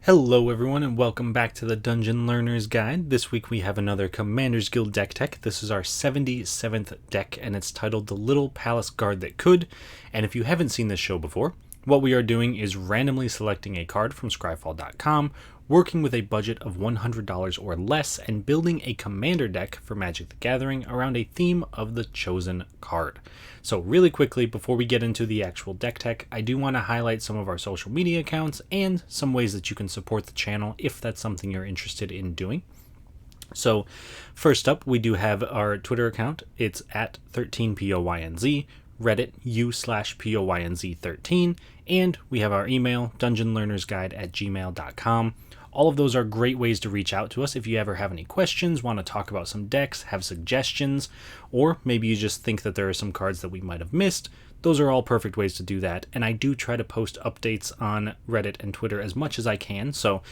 Hello everyone and welcome back to the Dungeon Learner's Guide. This week we have another Commander's Guild deck tech. This is our 77th deck and it's titled The Little Palace Guard That Could. And if you haven't seen this show before, what we are doing is randomly selecting a card from scryfall.com, working with a budget of $100 or less, and building a commander deck for Magic the Gathering around a theme of the chosen card. So really quickly, before we get into the actual deck tech, I do want to highlight some of our social media accounts and some ways that you can support the channel if that's something you're interested in doing. So first up, we do have our Twitter account. It's at 13POYNZ, Reddit u/POYNZ13, and we have our email, dungeonlearnersguide@gmail.com. All of those are great ways to reach out to us if you ever have any questions, want to talk about some decks, have suggestions, or maybe you just think that there are some cards that we might have missed. Those are all perfect ways to do that, and I do try to post updates on Reddit and Twitter as much as I can, so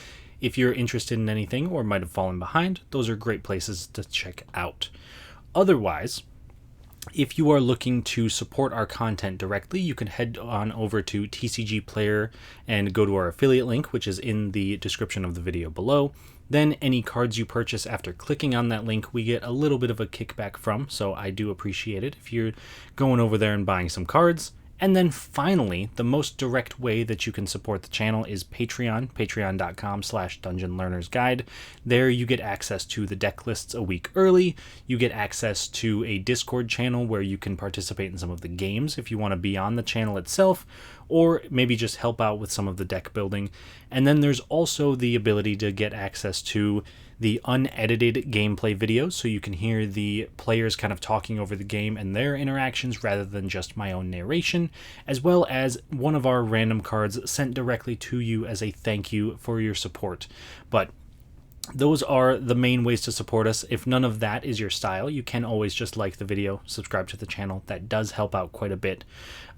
if you're interested in anything or might have fallen behind, those are great places to check out. Otherwise, if you are looking to support our content directly, you can head on over to TCG Player and go to our affiliate link, which is in the description of the video below. Then any cards you purchase after clicking on that link, we get a little bit of a kickback from, so I do appreciate it if you're going over there and buying some cards. And then finally, the most direct way that you can support the channel is Patreon, patreon.com/dungeonlearnersguide. There you get access to the deck lists a week early. You get access to a Discord channel where you can participate in some of the games if you want to be on the channel itself, or maybe just help out with some of the deck building. And then there's also the ability to get access to the unedited gameplay videos, so you can hear the players kind of talking over the game and their interactions rather than just my own narration, as well as one of our random cards sent directly to you as a thank you for your support. But those are the main ways to support us. If none of that is your style, you can always just like the video, subscribe to the channel. That does help out quite a bit.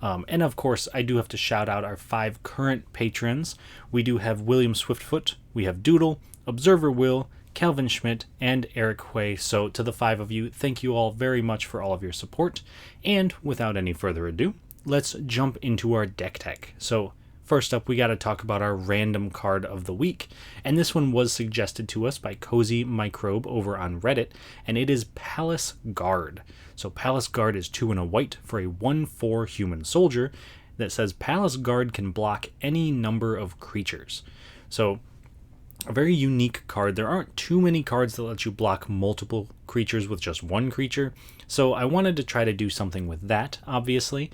And of course, I do have to shout out our 5 current patrons. We do have William Swiftfoot, we have Doodle, Observer Will, Calvin Schmidt, and Eric Hui. So to the 5 of you, thank you all very much for all of your support. And without any further ado, let's jump into our deck tech. So first up, we got to talk about our random card of the week. And this one was suggested to us by CozyMicrobe over on Reddit, and it is Palace Guard. So Palace Guard is 2 and a white for a 1/4 human soldier that says Palace Guard can block any number of creatures. So a very unique card. There aren't too many cards that let you block multiple creatures with just one creature, so I wanted to try to do something with that, obviously,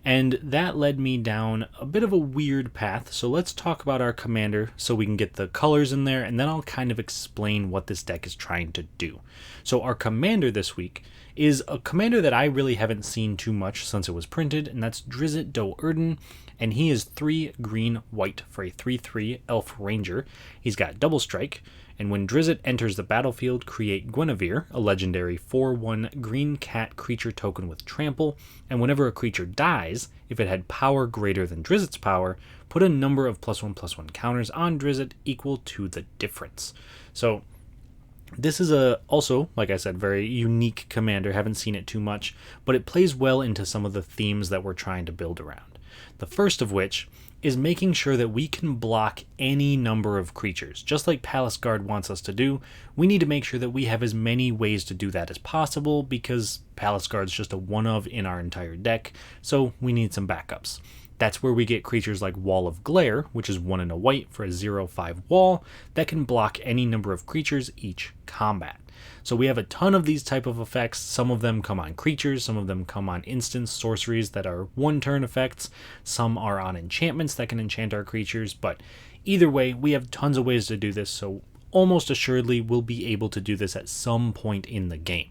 and that led me down a bit of a weird path. So let's talk about our commander so we can get the colors in there, and then I'll kind of explain what this deck is trying to do. So our commander this week is a commander that I really haven't seen too much since it was printed, and that's Drizzt Do'Urden, and he is 3 green white for a 3/3 elf ranger. He's got double strike, and when Drizzt enters the battlefield, create Guinevere, a legendary 4/1 green cat creature token with trample, and whenever a creature dies, if it had power greater than Drizzt's power, put a number of +1/+1 counters on Drizzt equal to the difference. So this is also, like I said, very unique commander. Haven't seen it too much, but it plays well into some of the themes that we're trying to build around. The first of which is making sure that we can block any number of creatures. Just like Palace Guard wants us to do, we need to make sure that we have as many ways to do that as possible, because Palace Guard's just a one-of in our entire deck, so we need some backups. That's where we get creatures like Wall of Glare, which is 1 and a white for a 0/5 wall that can block any number of creatures each combat. So we have a ton of these type of effects. Some of them come on creatures, some of them come on instant sorceries that are 1-turn effects, some are on enchantments that can enchant our creatures, but either way, we have tons of ways to do this, so almost assuredly we'll be able to do this at some point in the game.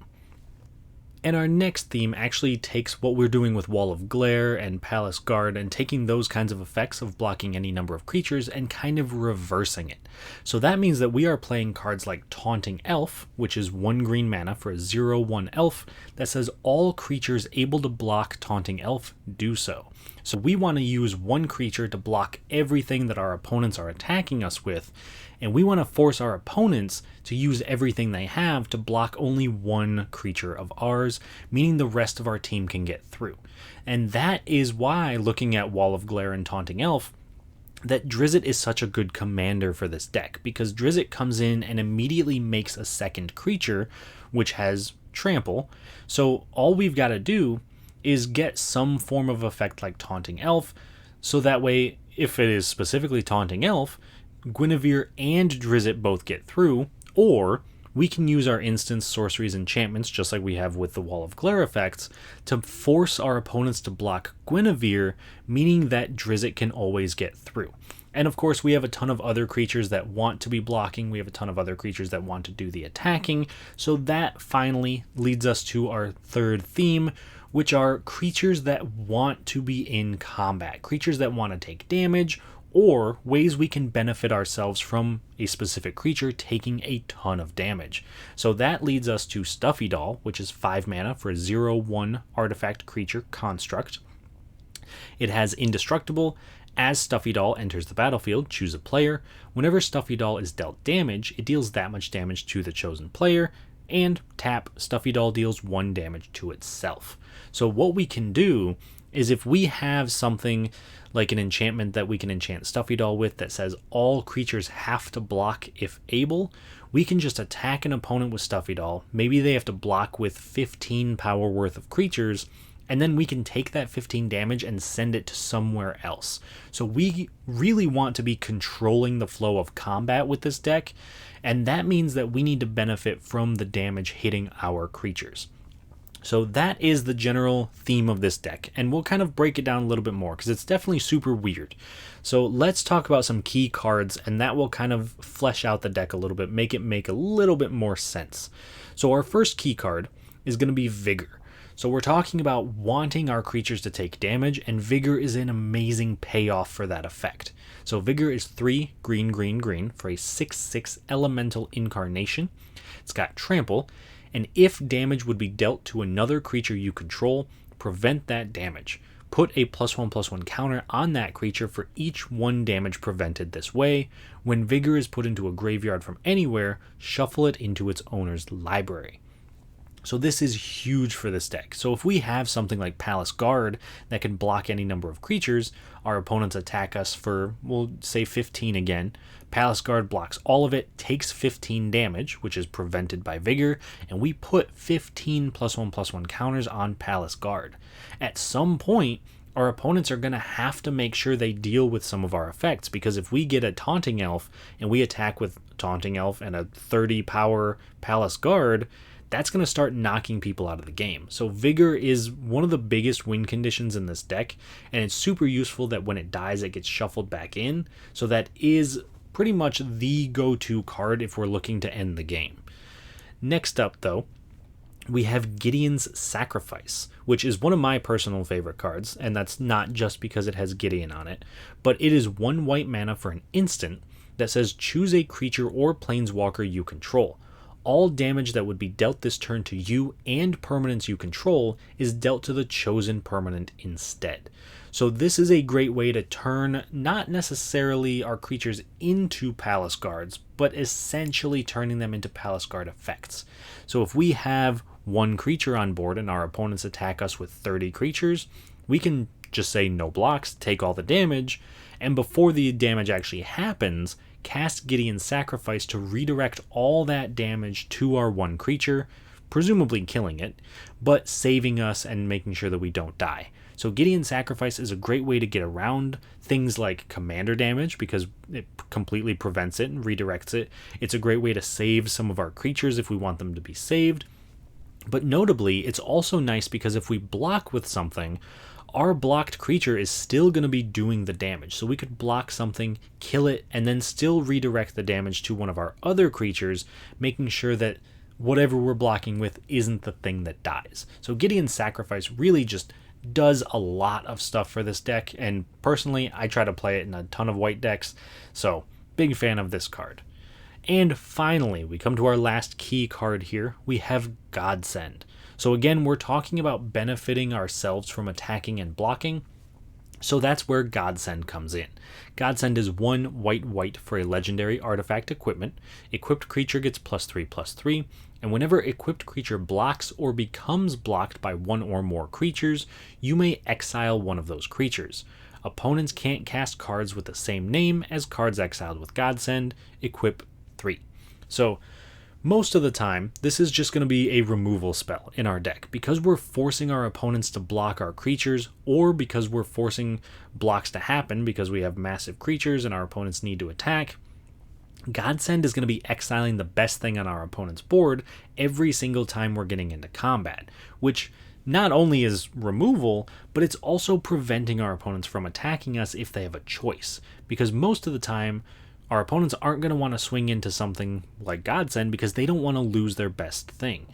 And our next theme actually takes what we're doing with Wall of Glare and Palace Guard and taking those kinds of effects of blocking any number of creatures and kind of reversing it. So that means that we are playing cards like Taunting Elf, which is 1 green mana for a 0/1 elf that says all creatures able to block Taunting Elf do so. So we want to use 1 creature to block everything that our opponents are attacking us with, and we want to force our opponents to use everything they have to block only 1 creature of ours, meaning the rest of our team can get through. And that is why, looking at Wall of Glare and Taunting Elf, that Drizzt is such a good commander for this deck, because Drizzt comes in and immediately makes a second creature, which has trample. So all we've got to do is get some form of effect like Taunting Elf, so that way, if it is specifically Taunting Elf, Guinevere and Drizzt both get through, or we can use our instants, sorceries, enchantments, just like we have with the Wall of Glare effects, to force our opponents to block Guinevere, meaning that Drizzt can always get through. And of course, we have a ton of other creatures that want to be blocking. We have a ton of other creatures that want to do the attacking. So that finally leads us to our third theme, which are creatures that want to be in combat, creatures that want to take damage, or ways we can benefit ourselves from a specific creature taking a ton of damage. So that leads us to Stuffy Doll, which is 5 mana for a 0/1 artifact creature construct. It has Indestructible. As Stuffy Doll enters the battlefield, choose a player. Whenever Stuffy Doll is dealt damage, it deals that much damage to the chosen player, and tap, Stuffy Doll deals 1 damage to itself. So what we can do is, if we have something like an enchantment that we can enchant Stuffy Doll with that says all creatures have to block if able, we can just attack an opponent with Stuffy Doll. Maybe they have to block with 15 power worth of creatures, and then we can take that 15 damage and send it to somewhere else. So we really want to be controlling the flow of combat with this deck, and that means that we need to benefit from the damage hitting our creatures. So that is the general theme of this deck, and we'll kind of break it down a little bit more because it's definitely super weird. So let's talk about some key cards, and that will kind of flesh out the deck a little bit, make it make a little bit more sense. So our first key card is going to be Vigor. So we're talking about wanting our creatures to take damage, and Vigor is an amazing payoff for that effect. So Vigor is 3 green, green, green for a 6/6 elemental incarnation. It's got trample, and if damage would be dealt to another creature you control, prevent that damage. Put a +1/+1 counter on that creature for each 1 damage prevented this way. When Vigor is put into a graveyard from anywhere, shuffle it into its owner's library. So this is huge for this deck. So if we have something like Palace Guard that can block any number of creatures, our opponents attack us for, we'll say 15 again. Palace Guard blocks all of it, takes 15 damage, which is prevented by Vigor, and we put 15 +1/+1 counters on Palace Guard. At some point, our opponents are going to have to make sure they deal with some of our effects, because if we get a Taunting Elf and we attack with Taunting Elf and a 30 power Palace Guard, that's going to start knocking people out of the game. So Vigor is one of the biggest win conditions in this deck, and it's super useful that when it dies, it gets shuffled back in. So that is pretty much the go-to card if we're looking to end the game. Next up, though, we have Gideon's Sacrifice, which is one of my personal favorite cards, and that's not just because it has Gideon on it, but it is 1 white mana for an instant that says choose a creature or planeswalker you control. All damage that would be dealt this turn to you and permanents you control is dealt to the chosen permanent instead. So this is a great way to turn not necessarily our creatures into Palace Guards, but essentially turning them into Palace Guard effects. So if we have 1 creature on board and our opponents attack us with 30 creatures, we can just say no blocks, take all the damage, and before the damage actually happens, cast Gideon's Sacrifice to redirect all that damage to our 1 creature, presumably killing it, but saving us and making sure that we don't die. So Gideon's Sacrifice is a great way to get around things like commander damage, because it completely prevents it and redirects it. It's a great way to save some of our creatures if we want them to be saved. But notably, it's also nice because if we block with something, our blocked creature is still going to be doing the damage. So we could block something, kill it, and then still redirect the damage to one of our other creatures, making sure that whatever we're blocking with isn't the thing that dies. So Gideon's Sacrifice really just does a lot of stuff for this deck, and personally, I try to play it in a ton of white decks, so big fan of this card. And finally, we come to our last key card here. We have Godsend. So again, we're talking about benefiting ourselves from attacking and blocking. So that's where Godsend comes in. Godsend is 1 white for a legendary artifact equipment. Equipped creature gets +3/+3, and whenever equipped creature blocks or becomes blocked by 1 or more creatures, you may exile one of those creatures. Opponents can't cast cards with the same name as cards exiled with Godsend. Equip 3. So most of the time, this is just going to be a removal spell in our deck because we're forcing our opponents to block our creatures, or because we're forcing blocks to happen because we have massive creatures and our opponents need to attack. Godsend is going to be exiling the best thing on our opponent's board every single time we're getting into combat, which not only is removal, but it's also preventing our opponents from attacking us if they have a choice. Because most of the time, our opponents aren't going to want to swing into something like Godsend because they don't want to lose their best thing.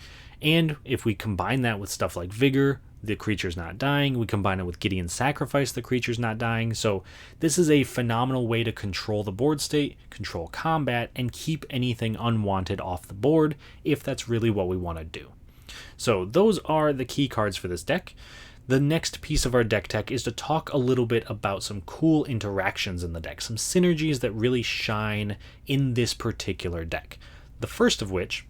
And if we combine that with stuff like Vigor, the creature's not dying. We combine it with Gideon's Sacrifice, the creature's not dying. So this is a phenomenal way to control the board state, control combat, and keep anything unwanted off the board if that's really what we want to do. So those are the key cards for this deck. The next piece of our deck tech is to talk a little bit about some cool interactions in the deck, some synergies that really shine in this particular deck. The first of which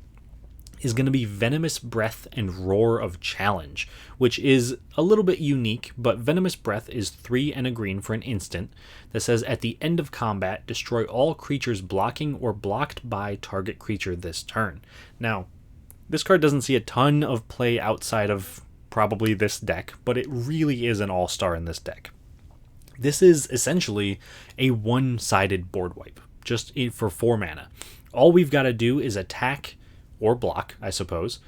is going to be Venomous Breath and Roar of Challenge, which is a little bit unique, but Venomous Breath is 3 and a green for an instant that says at the end of combat, destroy all creatures blocking or blocked by target creature this turn. Now, this card doesn't see a ton of play outside of probably this deck, but it really is an all-star in this deck. This is essentially a one-sided board wipe, just for 4 mana. All we've got to do is attack, or block, I suppose,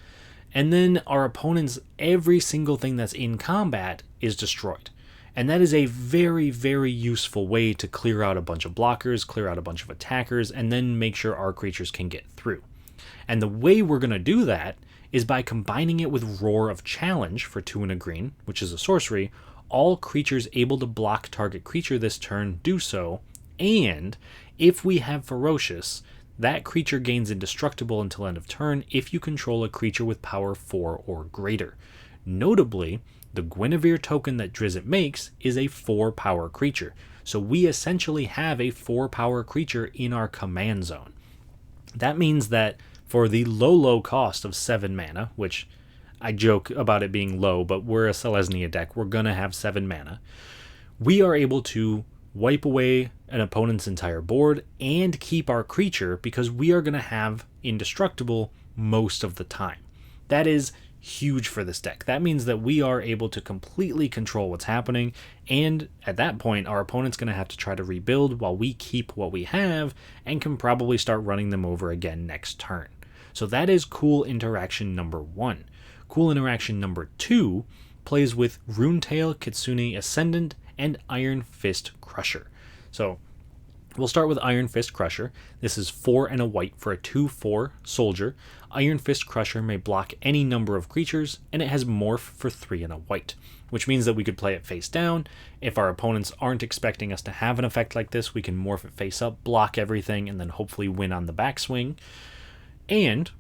and then our opponent's every single thing that's in combat is destroyed. And that is a very, very useful way to clear out a bunch of blockers, clear out a bunch of attackers, and then make sure our creatures can get through. And the way we're going to do that is by combining it with Roar of Challenge for 2 and a green, which is a sorcery. All creatures able to block target creature this turn do so, and if we have Ferocious, that creature gains indestructible until end of turn if you control a creature with power 4 or greater. Notably, the Guinevere token that Drizzt makes is a 4 power creature, so we essentially have a 4 power creature in our command zone. That means that for the low cost of 7 mana, which I joke about it being low, but we're a Selesnya deck, we're going to have 7 mana, we are able to wipe away an opponent's entire board and keep our creature because we are going to have indestructible most of the time. That is huge for this deck. That means that we are able to completely control what's happening, and at that point our opponent's going to have to try to rebuild while we keep what we have and can probably start running them over again next turn. So that is cool interaction number 1. Cool interaction number 2 plays with Runetail, Kitsune Ascendant, and Iron Fist Crusher. So we'll start with Iron Fist Crusher. This is 4 and a white for a 2/4 soldier. Iron Fist Crusher may block any number of creatures, and it has Morph for 3 and a white, which means that we could play it face down. If our opponents aren't expecting us to have an effect like this, we can morph it face up, block everything, and then hopefully win on the backswing. And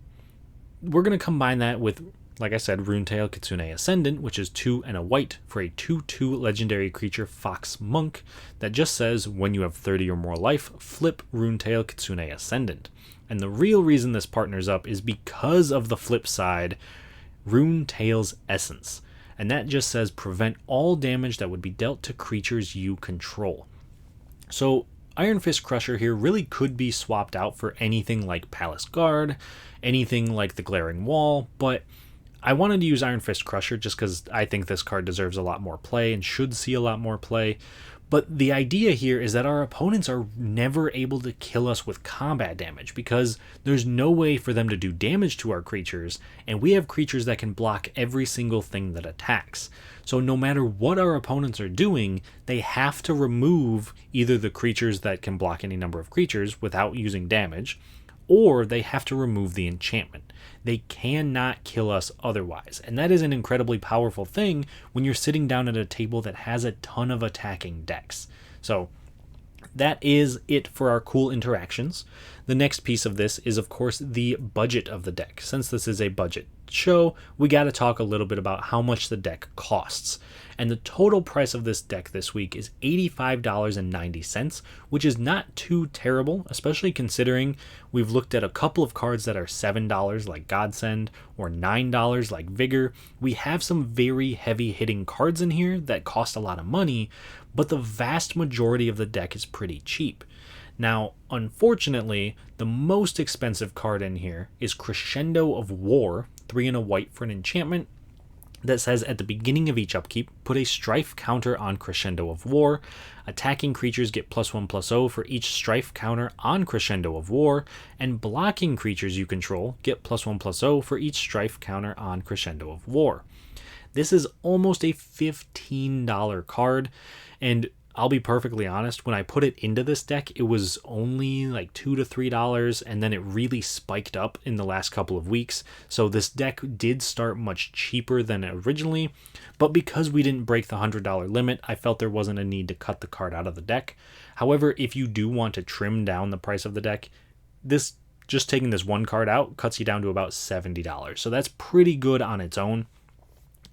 we're going to combine that with, like I said, Runetail, Kitsune Ascendant, which is 2 and a white for a 2/2 legendary creature Fox Monk that just says when you have 30 or more life, flip Runetail, Kitsune Ascendant. And the real reason this partners up is because of the flip side, Runetail's Essence. And that just says prevent all damage that would be dealt to creatures you control. So Iron Fist Crusher here really could be swapped out for anything like Palace Guard, anything like the Glaring Wall, but I wanted to use Iron Fist Crusher just because I think this card deserves a lot more play and should see a lot more play. But the idea here is that our opponents are never able to kill us with combat damage because there's no way for them to do damage to our creatures, and we have creatures that can block every single thing that attacks. So no matter what our opponents are doing, they have to remove either the creatures that can block any number of creatures without using damage, or they have to remove the enchantment. They cannot kill us otherwise, and that is an incredibly powerful thing when you're sitting down at a table that has a ton of attacking decks. So that is it for our cool interactions. The next piece of this is, of course, the budget of the deck. Since this is a budget show, we got to talk a little bit about how much the deck costs. And the total price of this deck this week is $85.90, which is not too terrible, especially considering we've looked at a couple of cards that are $7 like Godsend or $9 like Vigor. We have some very heavy hitting cards in here that cost a lot of money, but the vast majority of the deck is pretty cheap. Now, unfortunately, the most expensive card in here is Crescendo of War, 3 and a white for an enchantment that says at the beginning of each upkeep, put a strife counter on Crescendo of War. Attacking creatures get +1/+0 for each strife counter on Crescendo of War, and blocking creatures you control get +1/+0 for each strife counter on Crescendo of War. This is almost a $15 card, and I'll be perfectly honest, when I put it into this deck, it was only like $2 to $3, and then it really spiked up in the last couple of weeks. So this deck did start much cheaper than originally, but because we didn't break the $100 limit, I felt there wasn't a need to cut the card out of the deck. However, if you do want to trim down the price of the deck, just taking this one card out cuts you down to about $70. So that's pretty good on its own.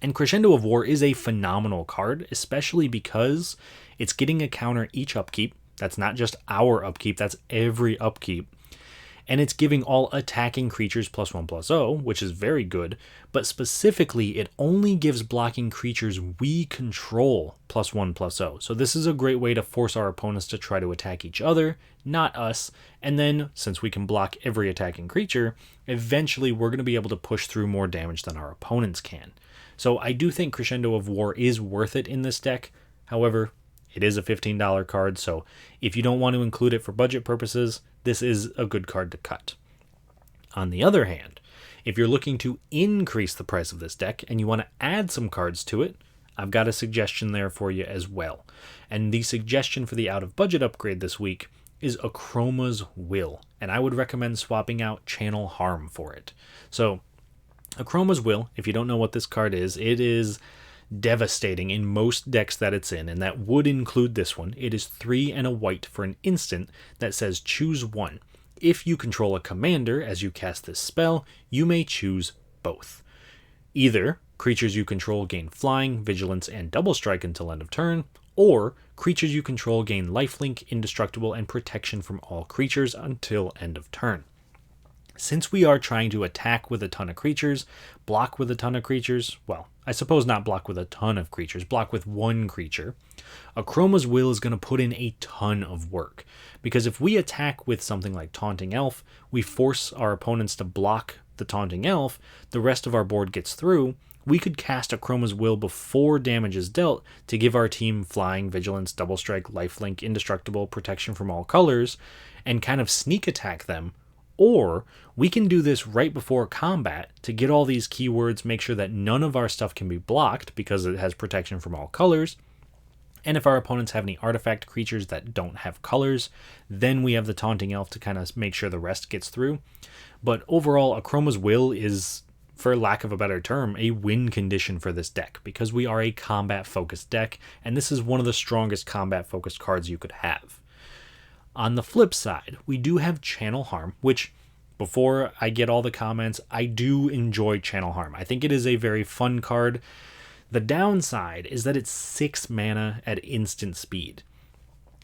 And Crescendo of War is a phenomenal card, especially because it's getting a counter each upkeep. That's not just our upkeep, that's every upkeep. And it's giving all attacking creatures +1/+0, which is very good, but specifically it only gives blocking creatures we control +1/+0. So this is a great way to force our opponents to try to attack each other, not us. And then, since we can block every attacking creature, eventually we're going to be able to push through more damage than our opponents can. So I do think Crescendo of War is worth it in this deck. However, it is a $15 card, so if you don't want to include it for budget purposes, this is a good card to cut. On the other hand, if you're looking to increase the price of this deck and you want to add some cards to it, I've got a suggestion there for you as well. And the suggestion for the out-of-budget upgrade this week is Akroma's Will, and I would recommend swapping out Channel Harm for it. So, Akroma's Will, if you don't know what this card is, it is devastating in most decks that it's in, and that would include this one. It is 3 and a white for an instant that says choose one. If you control a commander as you cast this spell, you may choose both. Either creatures you control gain flying, vigilance, and double strike until end of turn, or creatures you control gain lifelink, indestructible, and protection from all creatures until end of turn. Since we are trying to attack with a ton of creatures, block with a ton of creatures, well, I suppose not block with a ton of creatures, block with one creature, Akroma's Will is going to put in a ton of work. Because if we attack with something like Taunting Elf, we force our opponents to block the Taunting Elf, the rest of our board gets through, we could cast Akroma's Will before damage is dealt to give our team flying, vigilance, double strike, lifelink, indestructible, protection from all colors, and kind of sneak attack them. Or we can do this right before combat to get all these keywords, make sure that none of our stuff can be blocked because it has protection from all colors. And if our opponents have any artifact creatures that don't have colors, then we have the Taunting Elf to kind of make sure the rest gets through. But overall, Akroma's Will is, for lack of a better term, a win condition for this deck because we are a combat-focused deck, and this is one of the strongest combat-focused cards you could have. On the flip side, we do have Channel Harm, which, before I get all the comments, I do enjoy Channel Harm. I think it is a very fun card. The downside is that it's 6 mana at instant speed.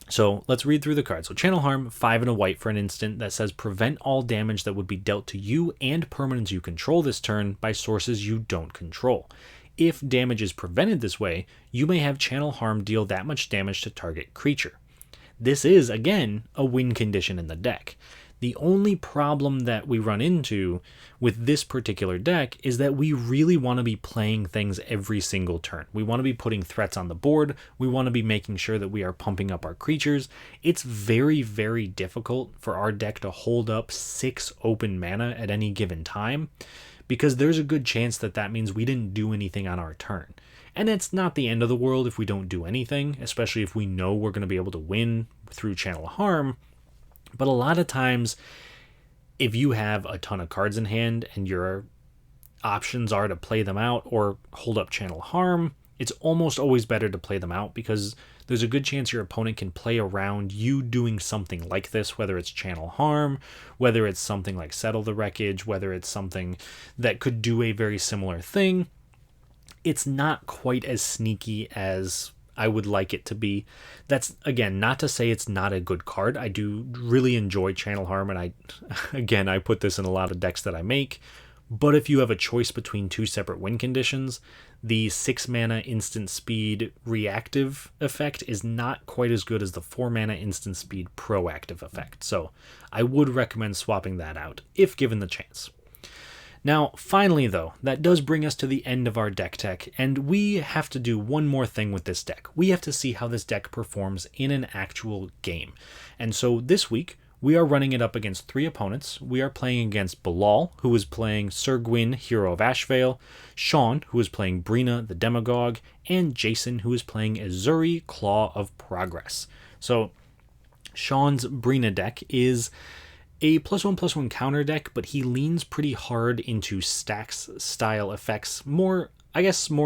So let's read through the card. So Channel Harm, 5 and a white for an instant that says prevent all damage that would be dealt to you and permanents you control this turn by sources you don't control. If damage is prevented this way, you may have Channel Harm deal that much damage to target creature. This is, again, a win condition in the deck. The only problem that we run into with this particular deck is that we really want to be playing things every single turn. We want to be putting threats on the board. We want to be making sure that we are pumping up our creatures. It's very, very difficult for our deck to hold up 6 open mana at any given time because there's a good chance that that means we didn't do anything on our turn. And it's not the end of the world if we don't do anything, especially if we know we're going to be able to win through Channel Harm. But a lot of times, if you have a ton of cards in hand and your options are to play them out or hold up Channel Harm, it's almost always better to play them out because there's a good chance your opponent can play around you doing something like this, whether it's Channel Harm, whether it's something like Settle the Wreckage, whether it's something that could do a very similar thing. It's not quite as sneaky as I would like it to be. That's, again, not to say it's not a good card. I do really enjoy Channel Harm, and I put this in a lot of decks that I make. But if you have a choice between two separate win conditions, the 6 mana instant speed reactive effect is not quite as good as the 4 mana instant speed proactive effect. So I would recommend swapping that out if given the chance. Now, finally though, that does bring us to the end of our deck tech, and we have to do one more thing with this deck. We have to see how this deck performs in an actual game. And so this week, we are running it up against 3 opponents. We are playing against Bilal, who is playing Sir Gwyn, Hero of Ashvale, Shawn, who is playing Brina, the Demagogue, and Jason, who is playing Azuri, Claw of Progress. So, Shawn's Brina deck is a +1/+1 counter deck, but he leans pretty hard into stacks style effects, more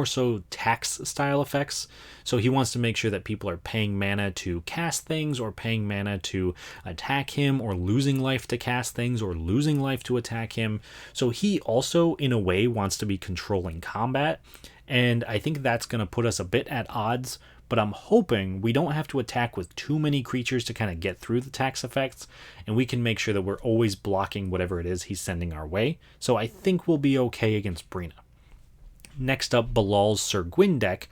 so tax style effects. So he wants to make sure that people are paying mana to cast things, or paying mana to attack him, or losing life to cast things, or losing life to attack him. So he also, in a way, wants to be controlling combat, and I think that's going to put us a bit at odds, but I'm hoping we don't have to attack with too many creatures to kind of get through the tax effects, and we can make sure that we're always blocking whatever it is he's sending our way. So I think we'll be okay against Brina. Next up, Bilal's Sir Gwyn deck,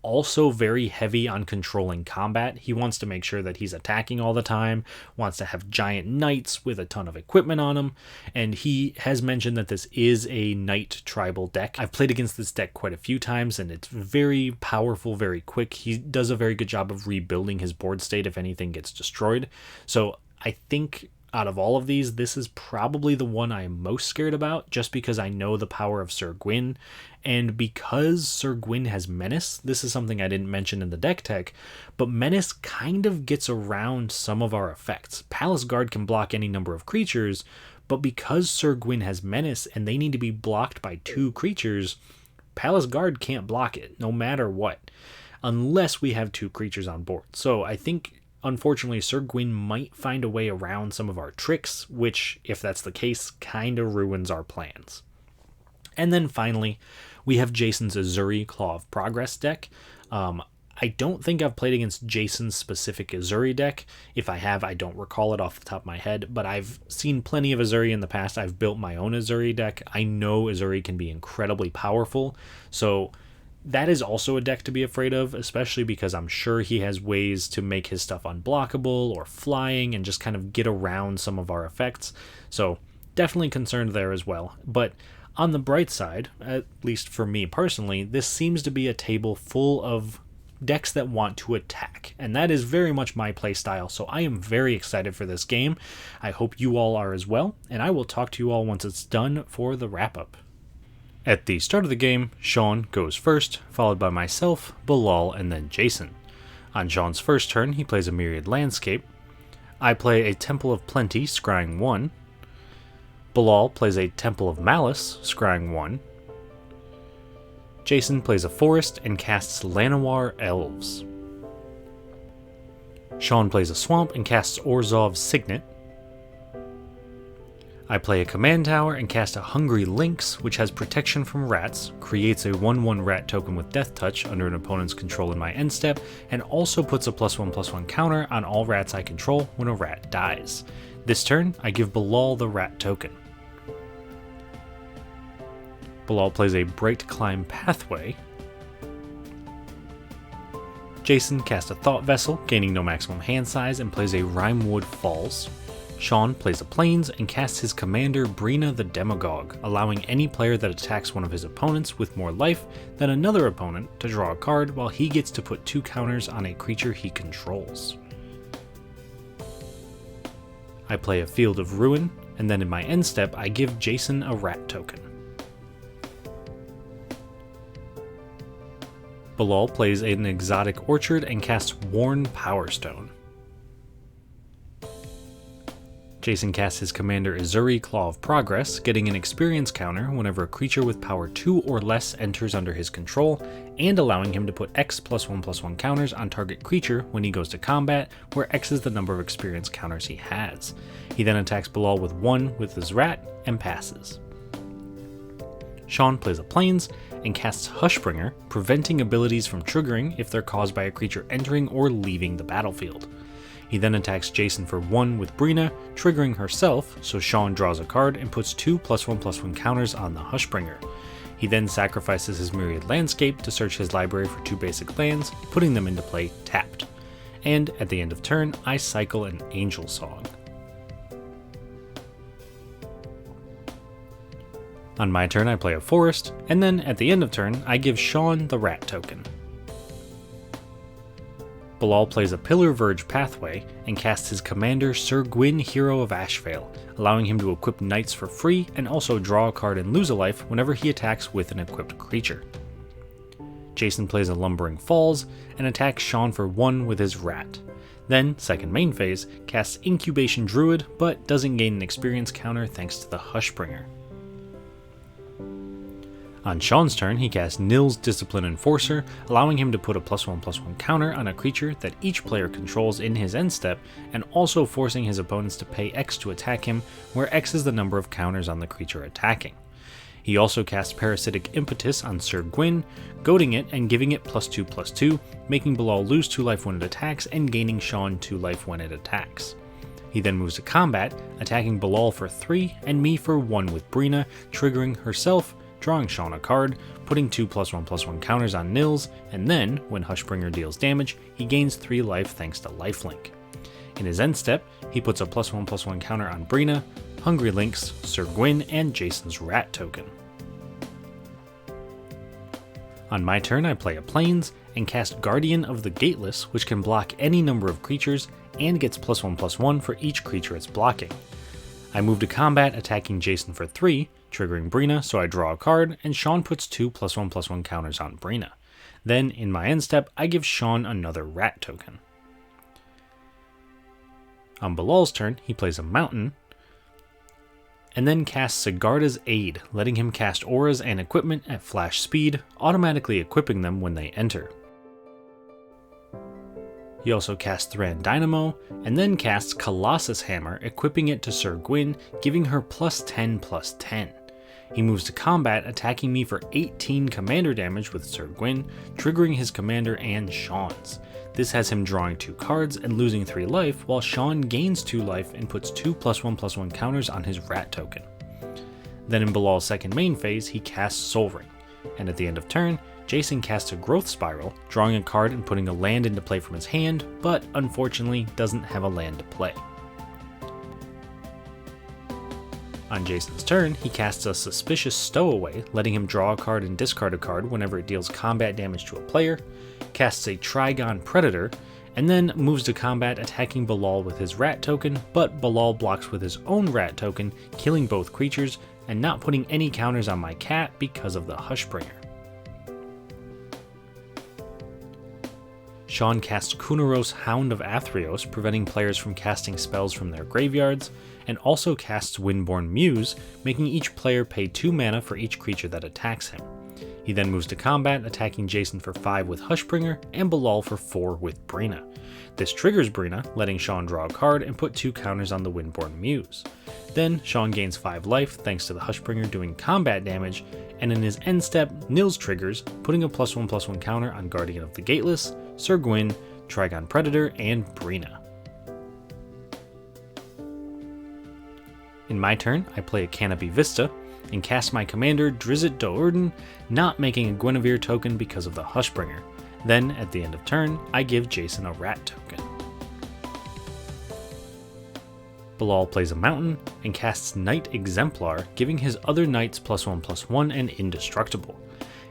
also very heavy on controlling combat. He wants to make sure that he's attacking all the time, wants to have giant knights with a ton of equipment on him, and he has mentioned that this is a knight tribal deck. I've played against this deck quite a few times, and it's very powerful, very quick. He does a very good job of rebuilding his board state if anything gets destroyed. So I think out of all of these, this is probably the one I'm most scared about, just because I know the power of Sir Gwyn, and because Sir Gwyn has Menace. This is something I didn't mention in the deck tech, but Menace kind of gets around some of our effects. Palace Guard can block any number of creatures, but because Sir Gwyn has Menace and they need to be blocked by 2 creatures, Palace Guard can't block it, no matter what, unless we have 2 creatures on board. So I think, unfortunately, Sir Gwyn might find a way around some of our tricks, which, if that's the case, kind of ruins our plans. And then finally, we have Jason's Azuri, Claw of Progress deck. I don't think I've played against Jason's specific Azuri deck. If I have, I don't recall it off the top of my head, but I've seen plenty of Azuri in the past. I've built my own Azuri deck. I know Azuri can be incredibly powerful, so that is also a deck to be afraid of, especially because I'm sure he has ways to make his stuff unblockable or flying and just kind of get around some of our effects. So definitely concerned there as well. But on the bright side, at least for me personally, this seems to be a table full of decks that want to attack, and that is very much my play style, so I am very excited for this game. I hope you all are as well, and I will talk to you all once it's done for the wrap-up. At the start of the game, Shawn goes first, followed by myself, Bilal, and then Jason. On Shawn's first turn, he plays a Myriad Landscape. I play a Temple of Plenty, scrying 1. Bilal plays a Temple of Malice, scrying 1. Jason plays a Forest and casts Llanowar Elves. Shawn plays a Swamp and casts Orzhov's Signet. I play a Command Tower and cast a Hungry Lynx, which has protection from rats, creates a 1/1 rat token with Death Touch under an opponent's control in my end step, and also puts a +1/+1 counter on all rats I control when a rat dies. This turn, I give Bilal the rat token. Bilal plays a Bright Climb Pathway. Jason casts a Thought Vessel, gaining no maximum hand size, and plays a Rimewood Falls. Shawn plays a Plains and casts his commander Brina the Demagogue, allowing any player that attacks one of his opponents with more life than another opponent to draw a card, while he gets to put 2 counters on a creature he controls. I play a Field of Ruin, and then in my end step I give Jason a rat token. Bilal plays an Exotic Orchard and casts Worn Power Stone. Jason casts his commander Azuri, Claw of Progress, getting an experience counter whenever a creature with power 2 or less enters under his control, and allowing him to put X +1/+1 counters on target creature when he goes to combat, where X is the number of experience counters he has. He then attacks Bilal with 1 with his rat and passes. Shawn plays a Plains and casts Hushbringer, preventing abilities from triggering if they're caused by a creature entering or leaving the battlefield. He then attacks Jason for 1 with Brina, triggering herself, so Shawn draws a card and puts 2 +1/+1 counters on the Hushbringer. He then sacrifices his Myriad Landscape to search his library for 2 basic lands, putting them into play tapped. And at the end of turn, I cycle an Angel Song. On my turn, I play a Forest, and then at the end of turn, I give Shawn the Rat token. Bilal plays a Pillar Verge Pathway and casts his commander Sir Gwyn, Hero of Ashvale, allowing him to equip Knights for free and also draw a card and lose a life whenever he attacks with an equipped creature. Jason plays a Lumbering Falls and attacks Shawn for 1 with his Rat. Then, second main phase, casts Incubation Druid but doesn't gain an experience counter thanks to the Hushbringer. On Shawn's turn, he casts Nil's Discipline Enforcer, allowing him to put a +1/+1 counter on a creature that each player controls in his end step, and also forcing his opponents to pay X to attack him, where X is the number of counters on the creature attacking. He also casts Parasitic Impetus on Sir Gwyn, goading it and giving it +2/+2, making Bilal lose 2 life when it attacks and gaining Shawn 2 life when it attacks. He then moves to combat, attacking Bilal for 3 and me for 1 with Brina, triggering herself, drawing Shawn a card, putting 2 +1/+1 counters on Nils, and then, when Hushbringer deals damage, he gains 3 life thanks to lifelink. In his end step, he puts a +1/+1 counter on Brina, Hungry Lynx, Sir Gwyn, and Jason's Rat token. On my turn, I play a Plains and cast Guardian of the Gateless, which can block any number of creatures and gets +1/+1 for each creature it's blocking. I move to combat, attacking Jason for 3, triggering Brina, so I draw a card, and Shawn puts 2 +1/+1 counters on Brina. Then, in my end step, I give Shawn another Rat token. On Bilal's turn, he plays a Mountain, and then casts Sigarda's Aid, letting him cast auras and equipment at flash speed, automatically equipping them when they enter. He also casts Thran Dynamo, and then casts Colossus Hammer, equipping it to Sir Gwyn, giving her +10/+10. He moves to combat, attacking me for 18 commander damage with Sir Gwyn, triggering his commander and Shawn's. This has him drawing 2 cards and losing 3 life, while Shawn gains 2 life and puts 2 +1/+1 counters on his Rat token. Then in Bilal's second main phase, he casts Soul Ring, and at the end of turn, Jason casts a Growth Spiral, drawing a card and putting a land into play from his hand, but unfortunately doesn't have a land to play. On Jason's turn, he casts a Suspicious Stowaway, letting him draw a card and discard a card whenever it deals combat damage to a player, casts a Trigon Predator, and then moves to combat, attacking Bilal with his Rat token, but Bilal blocks with his own Rat token, killing both creatures, and not putting any counters on my cat because of the Hushbringer. Shawn casts Kunaros, Hound of Athreos, preventing players from casting spells from their graveyards, and also casts Windborn Muse, making each player pay 2 mana for each creature that attacks him. He then moves to combat, attacking Jason for 5 with Hushbringer, and Bilal for 4 with Brina. This triggers Brina, letting Shawn draw a card and put 2 counters on the Windborn Muse. Then, Shawn gains 5 life thanks to the Hushbringer doing combat damage, and in his end step, Nils triggers, putting a +1/+1 counter on Guardian of the Gateless, Sir Gwyn, Trigon Predator, and Brina. In my turn, I play a Canopy Vista, and cast my commander Drizzt Do'Urden, not making a Guinevere token because of the Hushbringer. Then, at the end of turn, I give Jason a Rat token. Bilal plays a Mountain, and casts Knight Exemplar, giving his other knights +1/+1 and indestructible.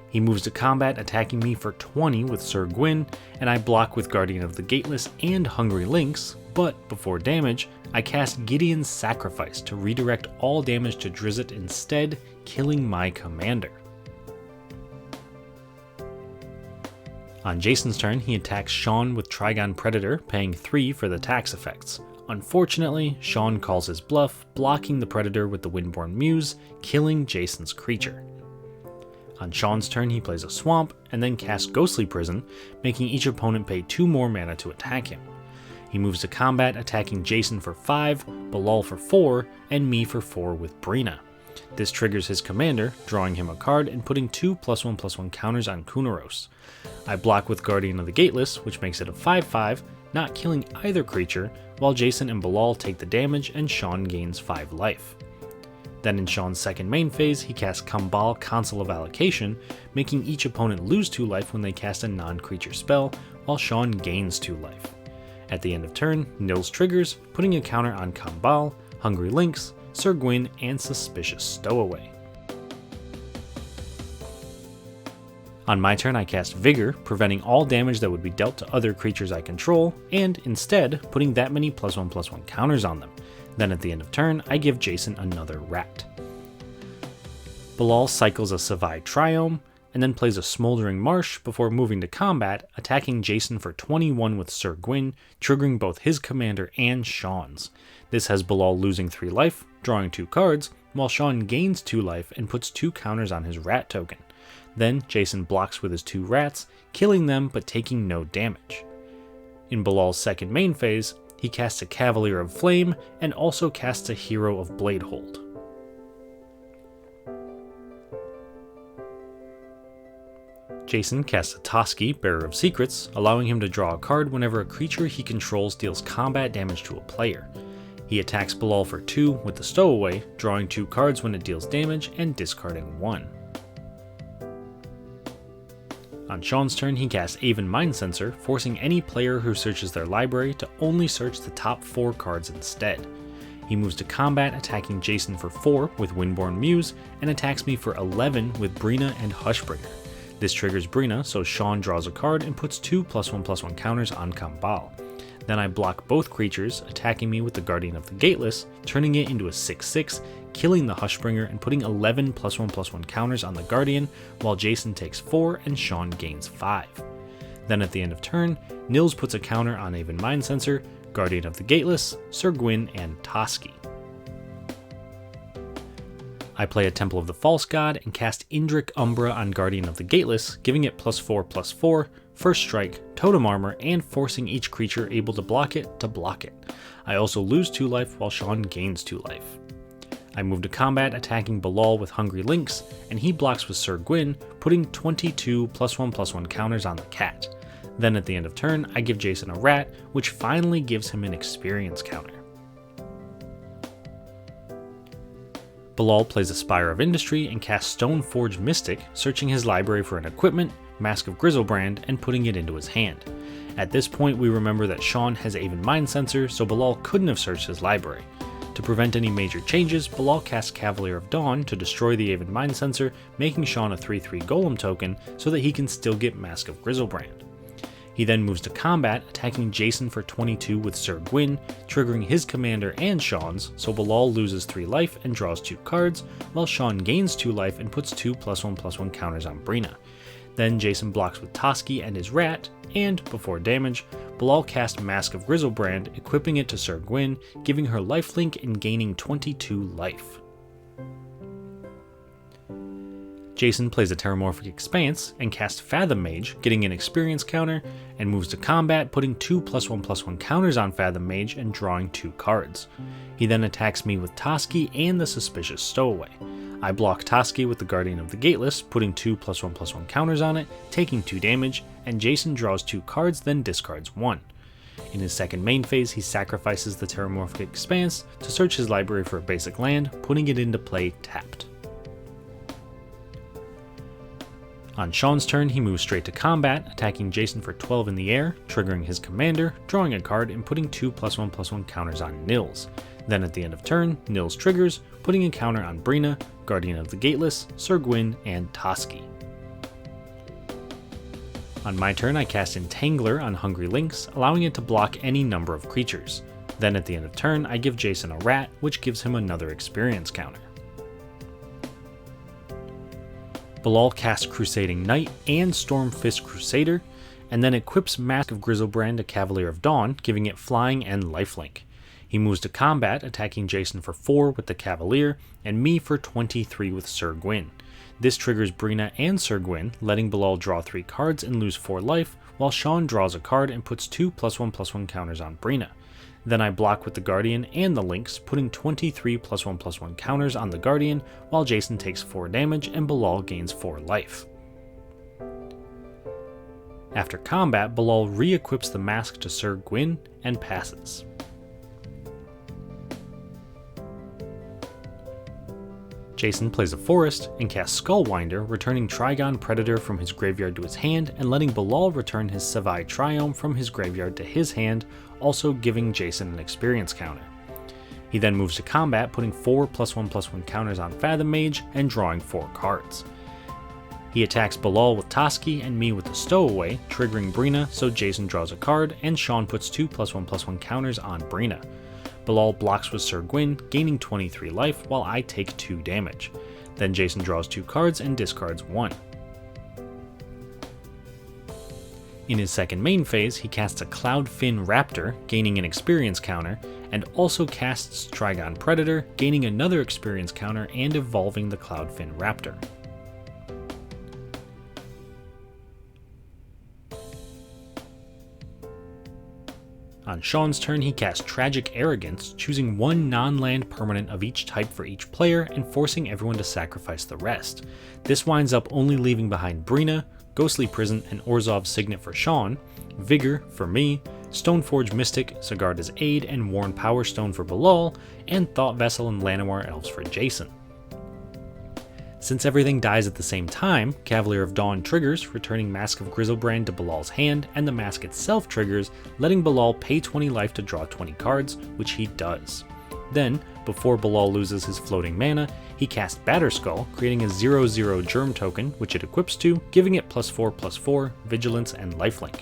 He moves to combat, attacking me for 20 with Sir Gwyn, and I block with Guardian of the Gateless and Hungry Lynx, but before damage, I cast Gideon's Sacrifice to redirect all damage to Drizzt instead, killing my commander. On Jason's turn, he attacks Shawn with Trigon Predator, paying 3 for the tax effects. Unfortunately, Shawn calls his bluff, blocking the Predator with the Windborn Muse, killing Jason's creature. On Shawn's turn, he plays a Swamp, and then casts Ghostly Prison, making each opponent pay 2 more mana to attack him. He moves to combat, attacking Jason for 5, Bilal for 4, and me for 4 with Brina. This triggers his commander, drawing him a card and putting 2 +1/+1 counters on Kunaros. I block with Guardian of the Gateless, which makes it a 5/5, not killing either creature, while Jason and Bilal take the damage and Shawn gains 5 life. Then in Shawn's second main phase, he casts Kambal, Council of Allocation, making each opponent lose 2 life when they cast a non-creature spell, while Shawn gains 2 life. At the end of turn, Nils triggers, putting a counter on Kambal, Hungry Lynx, Sir Gwyn, and Suspicious Stowaway. On my turn, I cast Vigor, preventing all damage that would be dealt to other creatures I control, and instead putting that many +1/+1 counters on them. Then at the end of turn, I give Jason another rat. Bilal cycles a Savai Triome, and then plays a Smoldering Marsh before moving to combat, attacking Jason for 21 with Sir Gwyn, triggering both his commander and Shawn's. This has Bilal losing 3 life, drawing 2 cards, while Shawn gains 2 life and puts 2 counters on his rat token. Then Jason blocks with his 2 rats, killing them but taking no damage. In Bilal's second main phase, he casts a Cavalier of Flame and also casts a Hero of Bladehold. Jason casts a Toski, Bearer of Secrets, allowing him to draw a card whenever a creature he controls deals combat damage to a player. He attacks Bilal for 2 with the Stowaway, drawing 2 cards when it deals damage and discarding 1. On Shawn's turn, he casts Aven Mindcensor, forcing any player who searches their library to only search the top 4 cards instead. He moves to combat, attacking Jason for 4 with Windborn Muse, and attacks me for 11 with Brina and Hushbringer. This triggers Brina, so Shawn draws a card and puts 2 +1/+1 counters on Kambal. Then I block both creatures, attacking me with the Guardian of the Gateless, turning it into a 6/6, killing the Hushbringer and putting 11 +1/+1 counters on the Guardian, while Jason takes 4 and Shawn gains 5. Then at the end of turn, Nils puts a counter on Aven Mindcensor, Guardian of the Gateless, Sir Gwyn, and Toski. I play a Temple of the False God and cast Indrik Umbra on Guardian of the Gateless, giving it +4/+4, First Strike, Totem Armor, and forcing each creature able to block it to block it. I also lose 2 life while Shawn gains 2 life. I move to combat, attacking Bilal with Hungry Lynx, and he blocks with Sir Gwyn, putting 22 +1/+1 counters on the cat. Then at the end of turn, I give Jason a rat, which finally gives him an experience counter. Bilal plays a Spire of Industry and casts Stoneforge Mystic, searching his library for an equipment, Mask of Grizzlebrand, and putting it into his hand. At this point, we remember that Shawn has Aven Mindcensor, so Bilal couldn't have searched his library. To prevent any major changes, Bilal casts Cavalier of Dawn to destroy the Aven Mindcensor, making Shawn a 3/3 Golem token so that he can still get Mask of Grizzlebrand. He then moves to combat, attacking Jason for 22 with Sir Gwyn, triggering his commander and Shawn's, so Bilal loses 3 life and draws 2 cards, while Shawn gains 2 life and puts 2 +1/+1 counters on Brina. Then Jason blocks with Toski and his rat, and, before damage, Bilal casts Mask of Grizzlebrand, equipping it to Sir Gwyn, giving her lifelink and gaining 22 life. Jason plays a Terramorphic Expanse and casts Fathom Mage, getting an experience counter, and moves to combat, putting 2 +1/+1 counters on Fathom Mage and drawing 2 cards. He then attacks me with Toski and the Suspicious Stowaway. I block Toski with the Guardian of the Gateless, putting 2 +1/+1 counters on it, taking 2 damage, and Jason draws 2 cards, then discards 1. In his second main phase, he sacrifices the Terramorphic Expanse to search his library for a basic land, putting it into play tapped. On Shawn's turn, he moves straight to combat, attacking Jason for 12 in the air, triggering his commander, drawing a card, and putting 2 +1/+1 counters on Nils. Then at the end of turn, Nils triggers, putting a counter on Brina, Guardian of the Gateless, Sir Gwyn, and Toski. On my turn, I cast Entangler on Hungry Lynx, allowing it to block any number of creatures. Then at the end of turn, I give Jason a rat, which gives him another experience counter. Bilal casts Crusading Knight and Stormfist Crusader, and then equips Mask of Grizzlebrand to Cavalier of Dawn, giving it flying and lifelink. He moves to combat, attacking Jason for 4 with the Cavalier, and me for 23 with Sir Gwyn. This triggers Brina and Sir Gwyn, letting Bilal draw 3 cards and lose 4 life, while Shawn draws a card and puts 2 +1/+1 counters on Brina. Then I block with the Guardian and the Lynx, putting 23 +1/+1 counters on the Guardian, while Jason takes 4 damage and Bilal gains 4 life. After combat, Bilal re-equips the mask to Sir Gwyn and passes. Jason plays a forest and casts Skullwinder, returning Trigon Predator from his graveyard to his hand and letting Bilal return his Savai Triome from his graveyard to his hand, also giving Jason an experience counter. He then moves to combat, putting 4 +1/+1 counters on Fathom Mage and drawing 4 cards. He attacks Bilal with Toski and me with the Stowaway, triggering Brina, so Jason draws a card, and Shawn puts 2 +1/+1 counters on Brina. Bilal blocks with Sir Gwyn, gaining 23 life, while I take 2 damage. Then Jason draws 2 cards and discards 1. In his second main phase, he casts a Cloudfin Raptor, gaining an experience counter, and also casts Trigon Predator, gaining another experience counter and evolving the Cloudfin Raptor. On Shawn's turn, he casts Tragic Arrogance, choosing 1 non-land permanent of each type for each player and forcing everyone to sacrifice the rest. This winds up only leaving behind Brina, Ghostly Prison and Orzhov's Signet for Shawn, Vigor for me, Stoneforge Mystic, Sigarda's Aid and Worn Power Stone for Bilal, and Thought Vessel and Llanowar Elves for Jason. Since everything dies at the same time, Cavalier of Dawn triggers, returning Mask of Griselbrand to Bilal's hand, and the mask itself triggers, letting Bilal pay 20 life to draw 20 cards, which he does. Then, before Bilal loses his floating mana, he casts Batterskull, creating a 0/0 Germ token, which it equips to, giving it +4/+4, Vigilance, and Lifelink.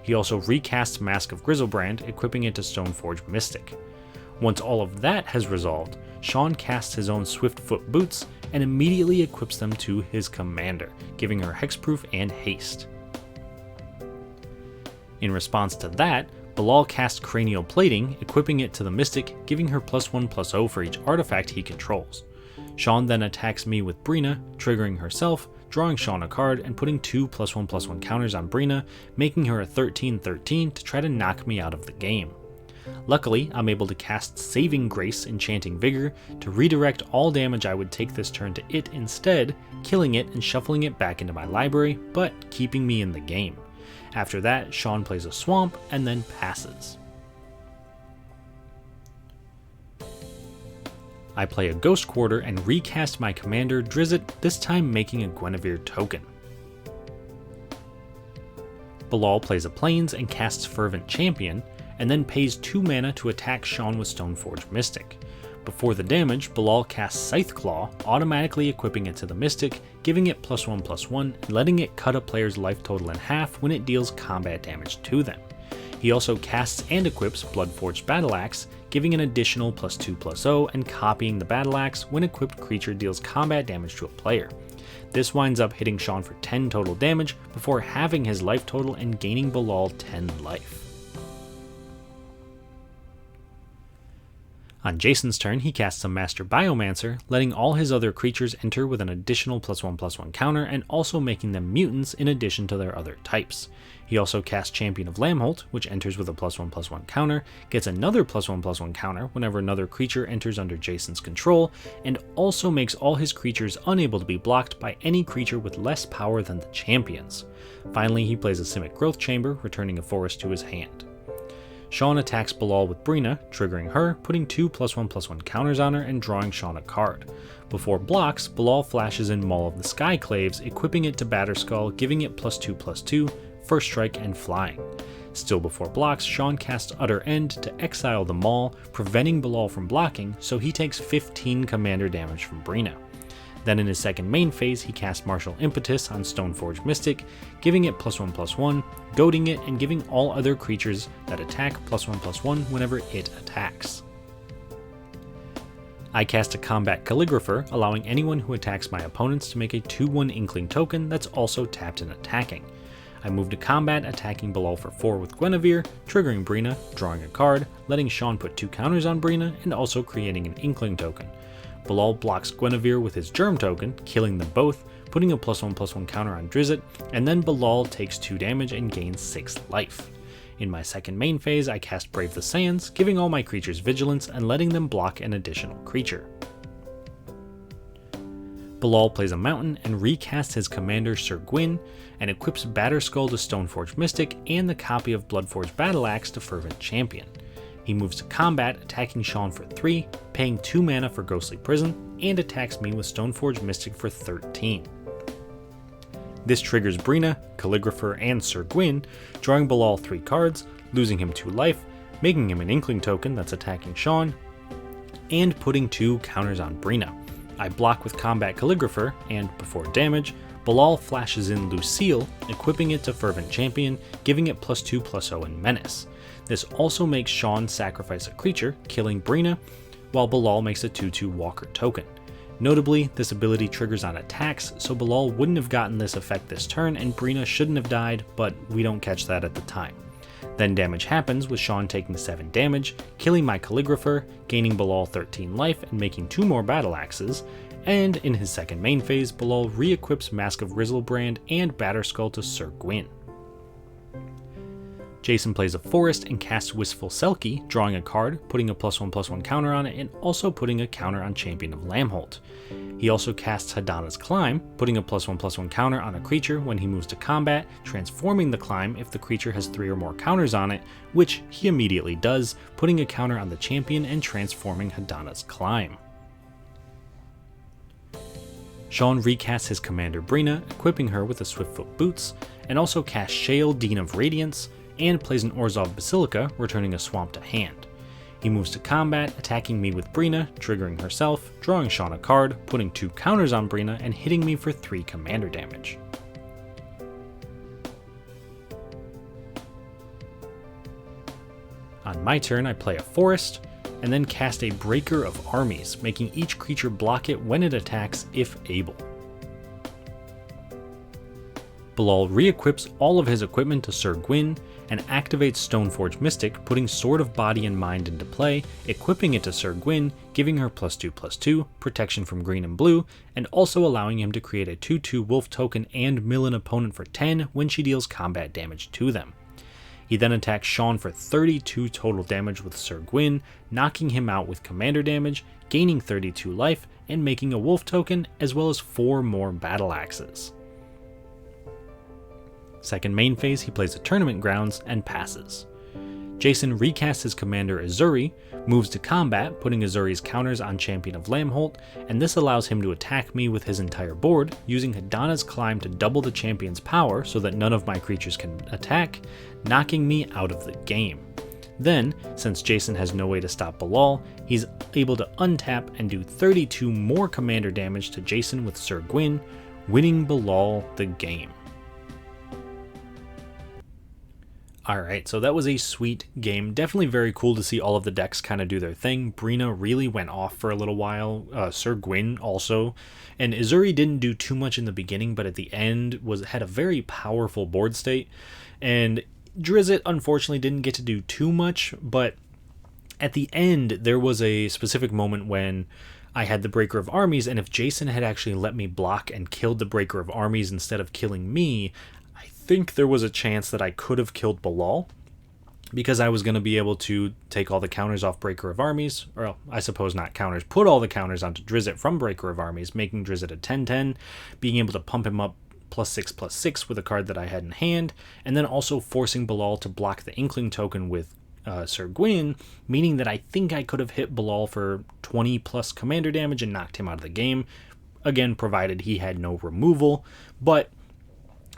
He also recasts Mask of Griselbrand, equipping it to Stoneforge Mystic. Once all of that has resolved, Shawn casts his own Swiftfoot Boots and immediately equips them to his commander, giving her Hexproof and Haste. In response to that, Bilal casts Cranial Plating, equipping it to the Mystic, giving her +1/+0 for each artifact he controls. Shawn then attacks me with Brina, triggering herself, drawing Shawn a card, and putting 2 +1/+1 counters on Brina, making her a 13/13 to try to knock me out of the game. Luckily, I'm able to cast Saving Grace, Enchanting Vigor, to redirect all damage I would take this turn to it instead, killing it and shuffling it back into my library, but keeping me in the game. After that, Shawn plays a Swamp and then passes. I play a Ghost Quarter and recast my commander Drizzt, this time making a Guinevere token. Bilal plays a Plains and casts Fervent Champion, and then pays 2 mana to attack Shawn with Stoneforge Mystic. Before the damage, Bilal casts Scytheclaw, automatically equipping it to the Mystic, giving it +1/+1, and letting it cut a player's life total in half when it deals combat damage to them. He also casts and equips Bloodforged Battleaxe, giving an additional +2/+0 and copying the Battleaxe when equipped creature deals combat damage to a player. This winds up hitting Shawn for 10 total damage before halving his life total and gaining Bilal 10 life. On Jason's turn, he casts a Master Biomancer, letting all his other creatures enter with an additional +1/+1 counter and also making them mutants in addition to their other types. He also casts Champion of Lamholt, which enters with a +1/+1 counter, gets another +1/+1 counter whenever another creature enters under Jason's control, and also makes all his creatures unable to be blocked by any creature with less power than the champions. Finally, he plays a Simic Growth Chamber, returning a forest to his hand. Shawn attacks Bilal with Brina, triggering her, putting 2 +1/+1 counters on her and drawing Shawn a card. Before blocks, Bilal flashes in Maul of the Skyclaves, equipping it to Batterskull, giving it +2/+2, First Strike, and Flying. Still before blocks, Shawn casts Utter End to exile the Maul, preventing Bilal from blocking, so he takes 15 commander damage from Brina. Then in his second main phase, he casts Martial Impetus on Stoneforge Mystic, giving it +1/+1, goading it, and giving all other creatures that attack +1/+1 whenever it attacks. I cast a Combat Calligrapher, allowing anyone who attacks my opponents to make a 2/1 Inkling token that's also tapped and attacking. I move to combat, attacking Bilal for 4 with Guinevere, triggering Brina, drawing a card, letting Shawn put 2 counters on Brina, and also creating an Inkling token. Bilal blocks Guinevere with his Germ token, killing them both, putting a +1/+1 counter on Drizzt, and then Bilal takes 2 damage and gains 6 life. In my second main phase, I cast Brave the Sands, giving all my creatures Vigilance and letting them block an additional creature. Bilal plays a mountain and recasts his commander Sir Gwyn, and equips Batterskull to Stoneforge Mystic and the copy of Bloodforge Battle Axe to Fervent Champion. He moves to combat, attacking Shawn for 3, paying 2 mana for Ghostly Prison, and attacks me with Stoneforge Mystic for 13. This triggers Brina, Calligrapher, and Sir Gwyn, drawing Bilal 3 cards, losing him 2 life, making him an Inkling token that's attacking Shawn, and putting 2 counters on Brina. I block with Combat Calligrapher, and before damage, Bilal flashes in Lucille, equipping it to Fervent Champion, giving it +2/+0 in Menace. This also makes Shawn sacrifice a creature, killing Brina, while Bilal makes a 2/2 Walker token. Notably, this ability triggers on attacks, so Bilal wouldn't have gotten this effect this turn and Brina shouldn't have died, but we don't catch that at the time. Then damage happens, with Shawn taking 7 damage, killing my Calligrapher, gaining Bilal 13 life and making 2 more Battle Axes, and in his second main phase, Bilal re-equips Mask of Rizzlebrand and Batterskull to Sir Gwyn. Jason plays a Forest and casts Wistful Selkie, drawing a card, putting a +1/+1 counter on it, and also putting a counter on Champion of Lamholt. He also casts Hadana's Climb, putting a +1/+1 counter on a creature when he moves to combat, transforming the climb if the creature has 3 or more counters on it, which he immediately does, putting a counter on the champion and transforming Hadana's Climb. Shawn recasts his commander Brina, equipping her with the Swiftfoot Boots, and also casts Shale, Dean of Radiance, and plays an Orzhov Basilica, returning a swamp to hand. He moves to combat, attacking me with Brina, triggering herself, drawing Shawn a card, putting 2 counters on Brina, and hitting me for 3 commander damage. On my turn, I play a Forest, and then cast a Breaker of Armies, making each creature block it when it attacks if able. Bilal re-equips all of his equipment to Sir Gwyn, and activates Stoneforge Mystic, putting Sword of Body and Mind into play, equipping it to Sir Gwyn, giving her +2/+2, protection from green and blue, and also allowing him to create a 2/2 Wolf token and mill an opponent for 10 when she deals combat damage to them. He then attacks Shawn for 32 total damage with Sir Gwyn, knocking him out with commander damage, gaining 32 life, and making a Wolf token, as well as 4 more Battle Axes. Second main phase, he plays a Tournament Grounds and passes. Jason recasts his commander Azuri, moves to combat, putting Azuri's counters on Champion of Lamholt, and this allows him to attack me with his entire board, using Hadana's Climb to double the champion's power so that none of my creatures can attack, knocking me out of the game. Then, since Jason has no way to stop Bilal, he's able to untap and do 32 more commander damage to Jason with Sir Gwyn, winning Bilal the game. Alright, so that was a sweet game. Definitely very cool to see all of the decks kind of do their thing. Brina really went off for a little while. Sir Gwyn also. And Azuri didn't do too much in the beginning, but at the end had a very powerful board state. And Drizzt unfortunately didn't get to do too much, but at the end there was a specific moment when I had the Breaker of Armies, and if Jason had actually let me block and killed the Breaker of Armies instead of killing me, I think there was a chance that I could have killed Bilal, because I was going to be able to take all the counters off Breaker of Armies, or I suppose not counters, put all the counters onto Drizzt from Breaker of Armies, making Drizzt a 10/10, being able to pump him up +6/+6 with a card that I had in hand, and then also forcing Bilal to block the Inkling token with Sir Gwyn, meaning that I think I could have hit Bilal for 20 plus commander damage and knocked him out of the game, again provided he had no removal, but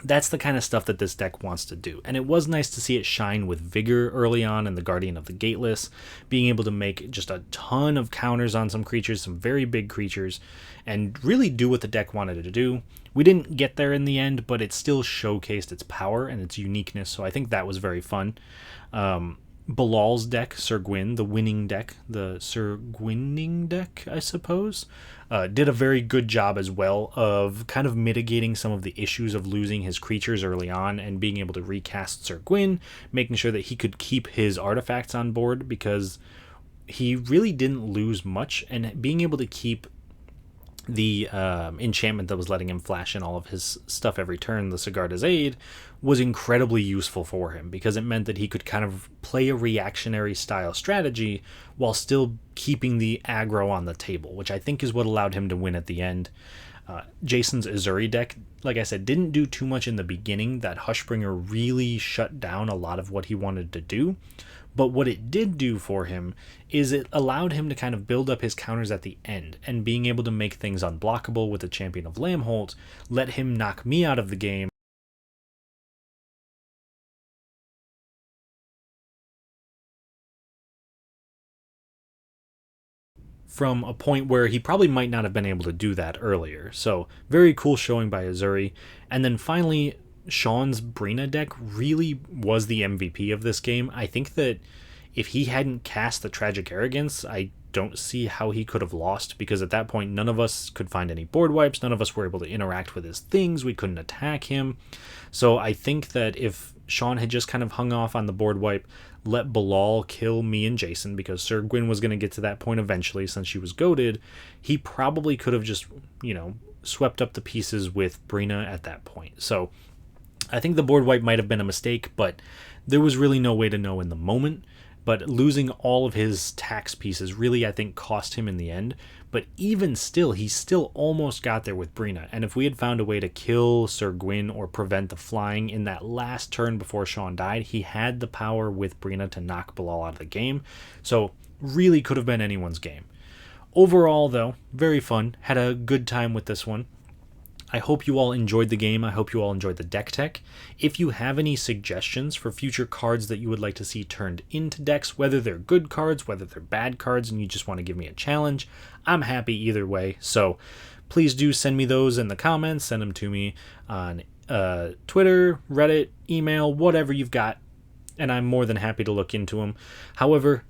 that's the kind of stuff that this deck wants to do. And it was nice to see it shine with vigor early on in the Guardian of the Gateless, being able to make just a ton of counters on some creatures, some very big creatures, and really do what the deck wanted it to do. We didn't get there in the end, but it still showcased its power and its uniqueness, so I think that was very fun. Bilal's deck, Sir Gwyn, the winning deck, the Sir Gwynning deck, I suppose, did a very good job as well of kind of mitigating some of the issues of losing his creatures early on and being able to recast Sir Gwyn, making sure that he could keep his artifacts on board, because he really didn't lose much, and being able to keep the enchantment that was letting him flash in all of his stuff every turn, the Sigarda's Aid, was incredibly useful for him, because it meant that he could kind of play a reactionary style strategy while still keeping the aggro on the table, which I think is what allowed him to win at the end. Jason's Azuri deck, like I said, didn't do too much in the beginning. That Hushbringer really shut down a lot of what he wanted to do. But what it did do for him is it allowed him to kind of build up his counters at the end, and being able to make things unblockable with the Champion of Lamholt let him knock me out of the game from a point where he probably might not have been able to do that earlier. So very cool showing by Azuri. And then finally, Shawn's Brina deck really was the MVP of this game. I think that if he hadn't cast the Tragic Arrogance, I don't see how he could have lost, because at that point none of us could find any board wipes, none of us were able to interact with his things, we couldn't attack him. So I think that if Shawn had just kind of hung off on the board wipe, let Bilal kill me and Jason, because Sir Gwyn was going to get to that point eventually since she was goaded, he probably could have just, swept up the pieces with Brina at that point. So I think the board wipe might have been a mistake, but there was really no way to know in the moment. But losing all of his tax pieces really, I think, cost him in the end. But even still, he still almost got there with Brina. And if we had found a way to kill Sir Gwyn or prevent the flying in that last turn before Shawn died, he had the power with Brina to knock Bilal out of the game. So really could have been anyone's game. Overall, though, very fun. Had a good time with this one. I hope you all enjoyed the game. I hope you all enjoyed the deck tech. If you have any suggestions for future cards that you would like to see turned into decks, whether they're good cards, whether they're bad cards, and you just want to give me a challenge, I'm happy either way. So please do send me those in the comments. Send them to me on Twitter, Reddit, email, whatever you've got, and I'm more than happy to look into them. However,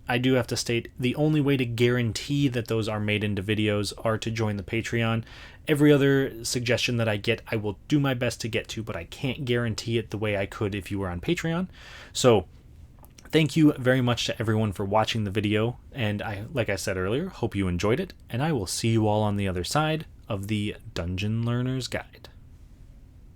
I do have to state, the only way to guarantee that those are made into videos are to join the Patreon. Every other suggestion that I get, I will do my best to get to, but I can't guarantee it the way I could if you were on Patreon. So thank you very much to everyone for watching the video, and like I said earlier, hope you enjoyed it, and I will see you all on the other side of the Dungeon Learner's Guide.